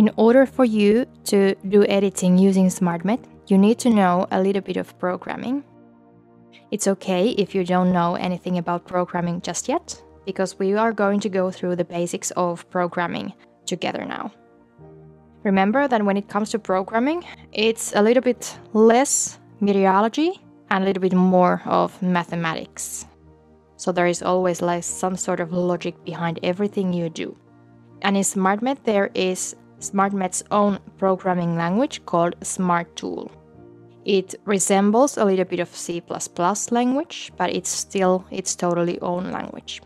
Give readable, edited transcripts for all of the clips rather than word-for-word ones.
In order for you to do editing using SmartMet, you need to know a little bit of programming. It's okay if you don't know anything about programming just yet, because we are going to go through the basics of programming together now. Remember that when it comes to programming, it's a little bit less meteorology and a little bit more of mathematics. So there is always like some sort of logic behind everything you do. And in SmartMet, there is SmartMet's own programming language called Smarttool. It resembles a little bit of C++ language, but it's still its totally own language.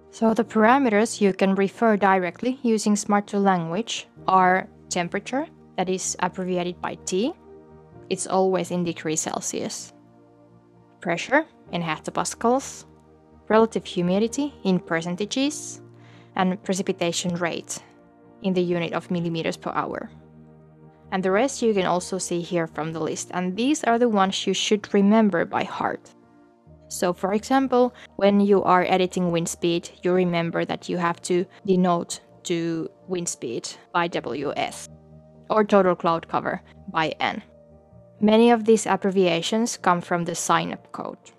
So the parameters you can refer directly using Smarttool language are temperature, that is abbreviated by T. It's always in degrees Celsius. Pressure in hectopascals, relative humidity in percentages, and precipitation rate in the unit of millimeters per hour. And the rest you can also see here from the list, and these are the ones you should remember by heart. So for example, when you are editing wind speed, you remember that you have to denote to wind speed by WS, or total cloud cover by N. Many of these abbreviations come from the sign-up code.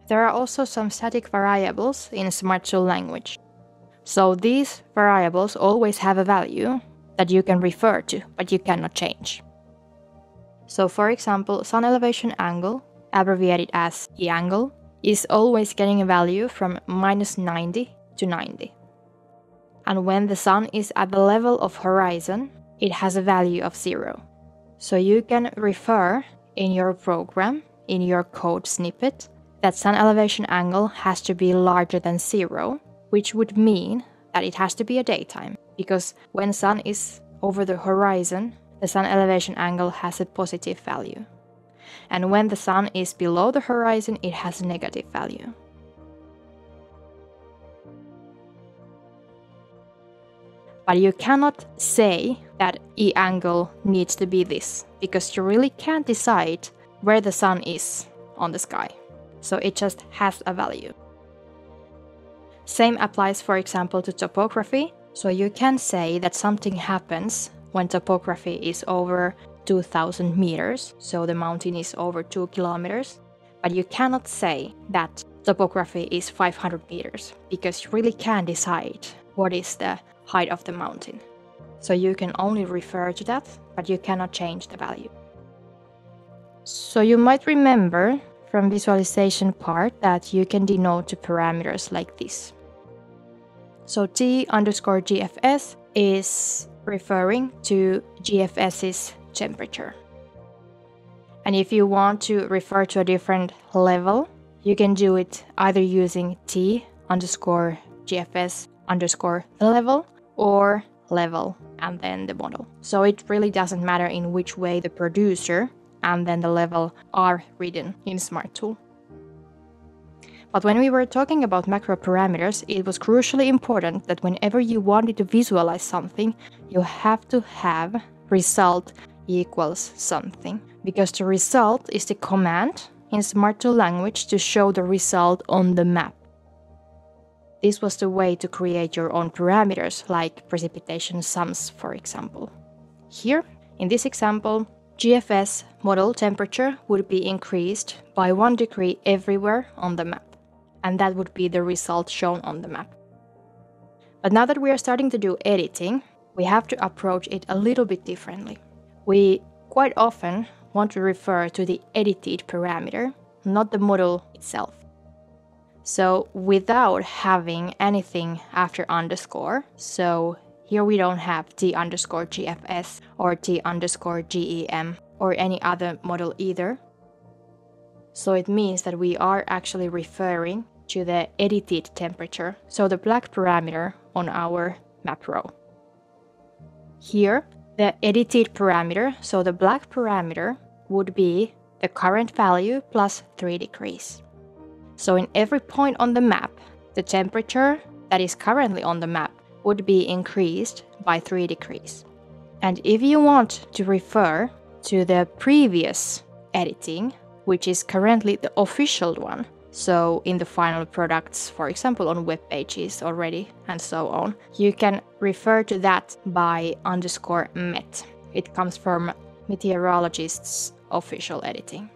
There are also some static variables in Smarttool language. So these variables always have a value that you can refer to, but you cannot change. So for example, sun elevation angle, abbreviated as E angle, is always getting a value from -90 to 90. And when the sun is at the level of horizon, it has a value of 0. So you can refer in your program, in your code snippet, that sun elevation angle has to be larger than 0, which would mean that it has to be a daytime, because when sun is over the horizon, the sun elevation angle has a positive value. And when the sun is below the horizon, it has a negative value. But you cannot say that E angle needs to be this, because you really can't decide where the sun is on the sky. So it just has a value. Same applies, for example, to topography. So you can say that something happens when topography is over 2,000 meters, so the mountain is over 2 kilometers. But you cannot say that topography is 500 meters, because you really can't decide what is the height of the mountain. So you can only refer to that, but you cannot change the value. So you might remember from visualization part that you can denote the parameters like this. So T_GFS is referring to GFS's temperature. And if you want to refer to a different level, you can do it either using T_GFS_the level or level and then the model. So it really doesn't matter in which way the producer and then the level are written in Smarttool. But when we were talking about macro parameters, it was crucially important that whenever you wanted to visualize something, you have to have result equals something, because the result is the command in Smarttool language to show the result on the map. This was the way to create your own parameters, like precipitation sums, for example. Here, in this example, GFS model temperature would be increased by 1 degree everywhere on the map, and that would be the result shown on the map. But now that we are starting to do editing, we have to approach it a little bit differently. We quite often want to refer to the edited parameter, not the model itself. So without having anything after underscore, so here we don't have T_GFS or T_GEM or any other model either. So it means that we are actually referring to the edited temperature, so the black parameter on our map row. Here, the edited parameter, so the black parameter, would be the current value plus 3 degrees. So in every point on the map, the temperature that is currently on the map would be increased by 3 degrees. And if you want to refer to the previous editing, which is currently the official one, So in the final products, for example, on web pages already and so on, you can refer to that by _met. It comes from meteorologists' official editing.